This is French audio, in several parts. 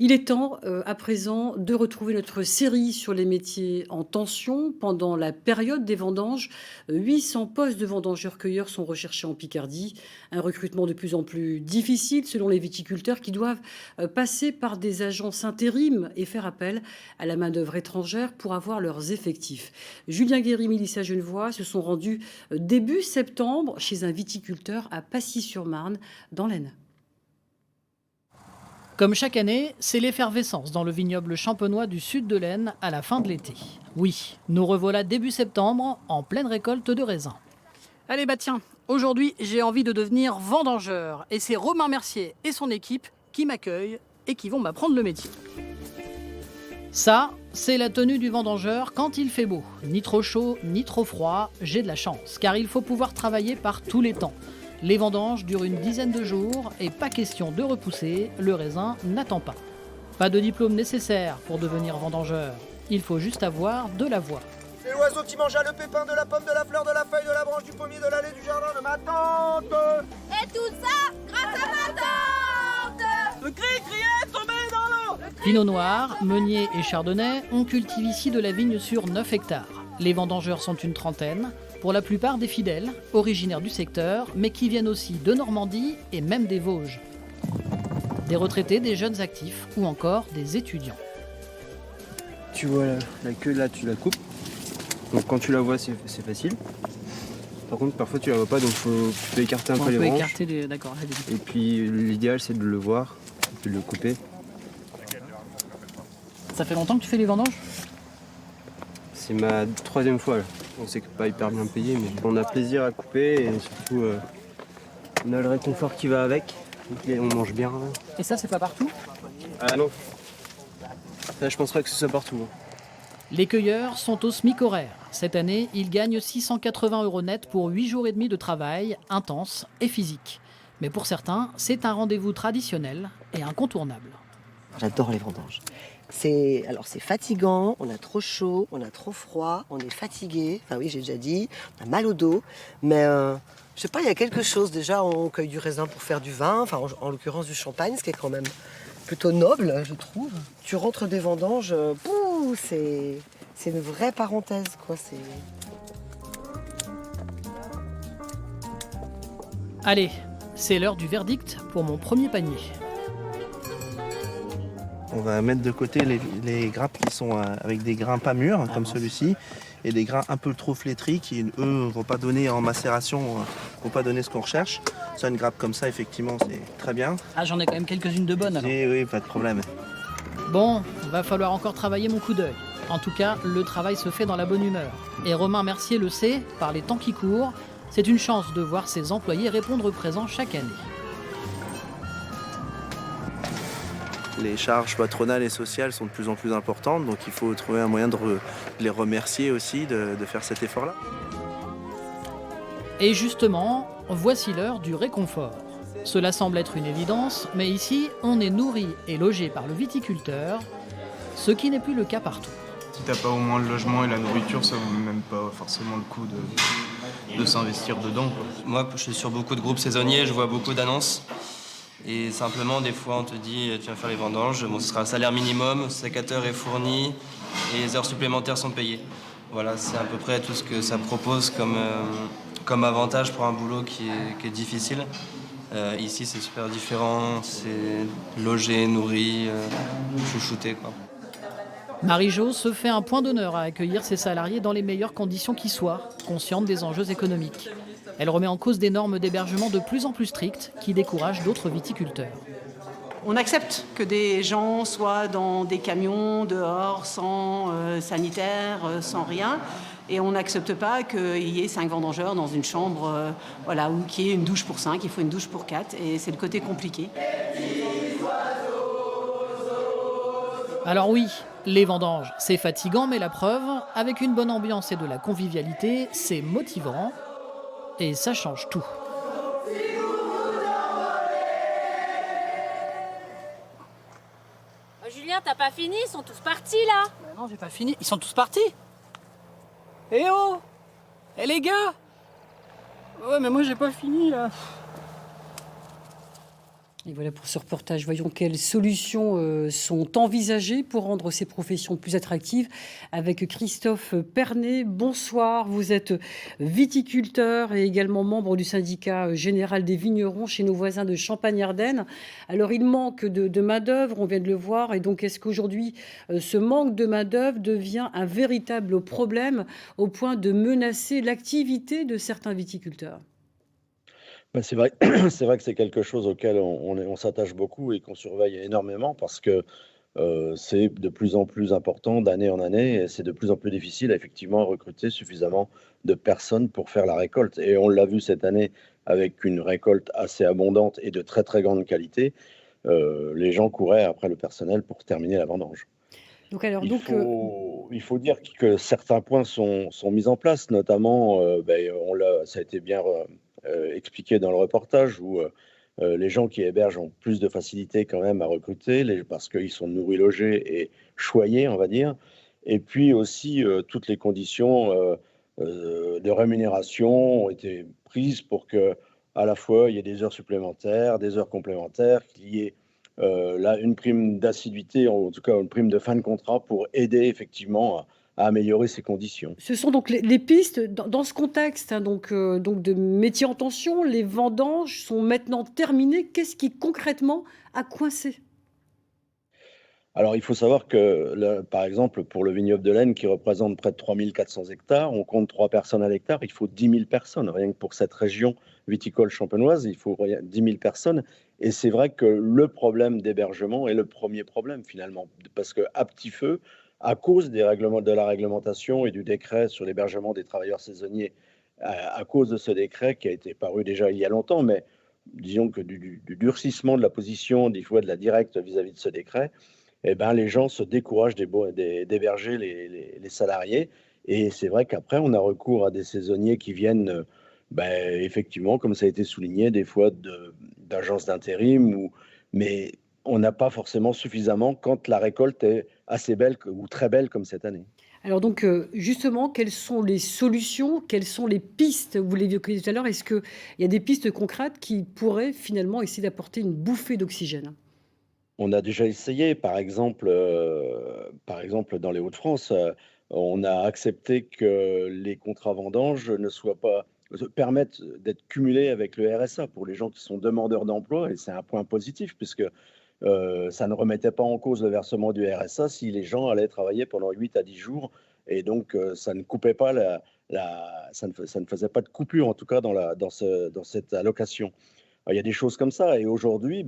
Il est temps, à présent, de retrouver notre série sur les métiers en tension. Pendant la période des vendanges, 800 postes de vendangeurs-cueilleurs sont recherchés en Picardie. Un recrutement de plus en plus difficile selon les viticulteurs qui doivent passer par des agences intérim et faire appel à la main-d'œuvre étrangère pour avoir leurs effectifs. Julien Guéry, Mélissa Genevoix se sont rendus début septembre chez un viticulteur à Passy-sur-Marne, dans l'Aisne. Comme chaque année, c'est l'effervescence dans le vignoble champenois du sud de l'Aisne à la fin de l'été. Oui, nous revoilà début septembre, en pleine récolte de raisins. Allez bah tiens, aujourd'hui j'ai envie de devenir vendangeur. Et c'est Romain Mercier et son équipe qui m'accueillent et qui vont m'apprendre le métier. Ça, c'est la tenue du vendangeur quand il fait beau. Ni trop chaud, ni trop froid, j'ai de la chance, car il faut pouvoir travailler par tous les temps. Les vendanges durent une dizaine de jours et pas question de repousser, le raisin n'attend pas. Pas de diplôme nécessaire pour devenir vendangeur, il faut juste avoir de la voix. C'est l'oiseau qui mangea le pépin de la pomme, de la fleur, de la feuille, de la branche, du pommier, de l'allée, du jardin de ma tante. Et tout ça grâce à ma tante. Le cri criait tombé dans l'eau. Pinot Noir, Meunier et Chardonnay, on cultive ici de la vigne sur 9 hectares. Les vendangeurs sont une trentaine, pour la plupart des fidèles, originaires du secteur, mais qui viennent aussi de Normandie et même des Vosges. Des retraités, des jeunes actifs ou encore des étudiants. Tu vois la queue là, tu la coupes. Donc quand tu la vois, c'est facile. Par contre, parfois tu la vois pas, donc tu peux écarter un peu les branches. Écarter d'accord. Et puis l'idéal, c'est de le voir, et de le couper. Ça fait longtemps que tu fais les vendanges ? C'est ma troisième fois là. On sait que pas hyper bien payé, mais on a plaisir à couper et surtout on a le réconfort qui va avec. Et on mange bien. Et ça, c'est pas partout ? Ah non. Ça, je pense pas que ce soit partout. Hein. Les cueilleurs sont au SMIC horaire. Cette année, ils gagnent 680 € net pour 8 jours et demi de travail intense et physique. Mais pour certains, c'est un rendez-vous traditionnel et incontournable. J'adore les vendanges. C'est fatigant, on a trop chaud, on a trop froid, on est fatigué. Enfin oui, j'ai déjà dit, on a mal au dos. Mais je sais pas, il y a quelque chose. Déjà, on cueille du raisin pour faire du vin, enfin en l'occurrence du champagne, ce qui est quand même plutôt noble, je trouve. Tu rentres des vendanges, c'est une vraie parenthèse, quoi. Allez, c'est l'heure du verdict pour mon premier panier. On va mettre de côté les grappes qui sont avec des grains pas mûrs, comme celui-ci, et des grains un peu trop flétris qui, eux, ne vont pas donner en macération, vont pas donner ce qu'on recherche. Ça, une grappe comme ça, effectivement, c'est très bien. Ah, j'en ai quand même quelques-unes de bonnes alors. Oui, pas de problème. Bon, va falloir encore travailler mon coup d'œil. En tout cas, le travail se fait dans la bonne humeur. Et Romain Mercier le sait, par les temps qui courent, c'est une chance de voir ses employés répondre présent chaque année. Les charges patronales et sociales sont de plus en plus importantes, donc il faut trouver un moyen de les remercier aussi, de faire cet effort-là. Et justement, voici l'heure du réconfort. Cela semble être une évidence, mais ici, on est nourri et logé par le viticulteur, ce qui n'est plus le cas partout. Si t'as pas au moins le logement et la nourriture, ça vaut même pas forcément le coup de s'investir dedans, quoi. Moi, je suis sur beaucoup de groupes saisonniers, je vois beaucoup d'annonces. Et simplement, des fois, on te dit, tu vas faire les vendanges, bon, ce sera un salaire minimum, le sécateur est fourni et les heures supplémentaires sont payées. Voilà, c'est à peu près tout ce que ça propose comme avantage pour un boulot qui est difficile. Ici, c'est super différent, c'est logé, nourri, chouchouté, quoi. Marie-Jo se fait un point d'honneur à accueillir ses salariés dans les meilleures conditions qui soient, consciente des enjeux économiques. Elle remet en cause des normes d'hébergement de plus en plus strictes qui découragent d'autres viticulteurs. On accepte que des gens soient dans des camions, dehors, sans sanitaire, sans rien. Et on n'accepte pas qu'il y ait 5 vendangeurs dans une chambre, ou qu'il y ait une douche pour 5, il faut une douche pour 4. Et c'est le côté compliqué. Alors oui, les vendanges, c'est fatigant, mais la preuve, avec une bonne ambiance et de la convivialité, c'est motivant. Et ça change tout. Julien, t'as pas fini, ils sont tous partis là. Non, j'ai pas fini. Ils sont tous partis. Eh oh! Eh les gars! Ouais, mais moi j'ai pas fini là. Et voilà pour ce reportage. Voyons quelles solutions sont envisagées pour rendre ces professions plus attractives. Avec Christophe Pernet, bonsoir. Vous êtes viticulteur et également membre du syndicat général des vignerons chez nos voisins de Champagne-Ardenne. Alors, il manque de main-d'œuvre, on vient de le voir. Et donc, est-ce qu'aujourd'hui, ce manque de main-d'œuvre devient un véritable problème au point de menacer l'activité de certains viticulteurs? C'est vrai, c'est vrai que c'est quelque chose auquel on s'attache beaucoup et qu'on surveille énormément parce que c'est de plus en plus important d'année en année et c'est de plus en plus difficile à effectivement recruter suffisamment de personnes pour faire la récolte. Et on l'a vu cette année avec une récolte assez abondante et de très très grande qualité. Les gens couraient après le personnel pour terminer la vendange. Donc, alors, Il faut dire que certains points sont mis en place, notamment, ça a été bien expliqué dans le reportage, où les gens qui hébergent ont plus de facilité quand même à recruter, parce qu'ils sont nourris, logés et choyés, on va dire. Et puis aussi, toutes les conditions de rémunération ont été prises pour que, à la fois, il y ait des heures supplémentaires, des heures complémentaires, qu'il y ait là, une prime d'assiduité, en tout cas une prime de fin de contrat pour aider effectivement à améliorer ces conditions. ce sont donc les pistes dans ce contexte, hein, donc de métiers en tension, les vendanges sont maintenant terminées. Qu'est-ce qui concrètement a coincé? Alors il faut savoir que, par exemple, pour le vignoble de l'Aisne qui représente près de 3400 hectares, on compte 3 personnes à l'hectare, il faut 10 000 personnes. Rien que pour cette région viticole champenoise, il faut 10 000 personnes. Et c'est vrai que le problème d'hébergement est le premier problème finalement, parce qu'à petit feu, à cause de la réglementation et du décret sur l'hébergement des travailleurs saisonniers, à cause de ce décret qui a été paru déjà il y a longtemps, mais disons que du durcissement de la position des fois de la directe vis-à-vis de ce décret, eh ben, les gens se découragent d'héberger les salariés. Et c'est vrai qu'après, on a recours à des saisonniers qui viennent, effectivement, comme ça a été souligné, des fois d'agences d'intérim, mais on n'a pas forcément suffisamment quand la récolte est assez belle ou très belle comme cette année. Alors donc, justement, quelles sont les solutions? Quelles sont les pistes? Vous l'évoquiez tout à l'heure, est-ce qu'il y a des pistes concrètes qui pourraient finalement essayer d'apporter une bouffée d'oxygène? On a déjà essayé, par exemple dans les Hauts-de-France, on a accepté que les contrats vendanges ne soient pas permettent d'être cumulés avec le RSA pour les gens qui sont demandeurs d'emploi et c'est un point positif puisque, ça ne remettait pas en cause le versement du RSA si les gens allaient travailler pendant 8 à 10 jours et donc, ça ne coupait pas ça ne faisait pas de coupure en tout cas dans cette allocation. Il y a des choses comme ça et aujourd'hui,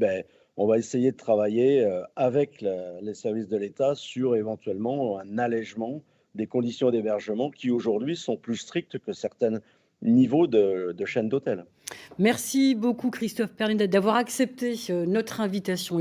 on va essayer de travailler avec les services de l'État sur éventuellement un allègement des conditions d'hébergement qui aujourd'hui sont plus strictes que certains niveaux de chaînes d'hôtels. Merci beaucoup Christophe Pernet d'avoir accepté notre invitation.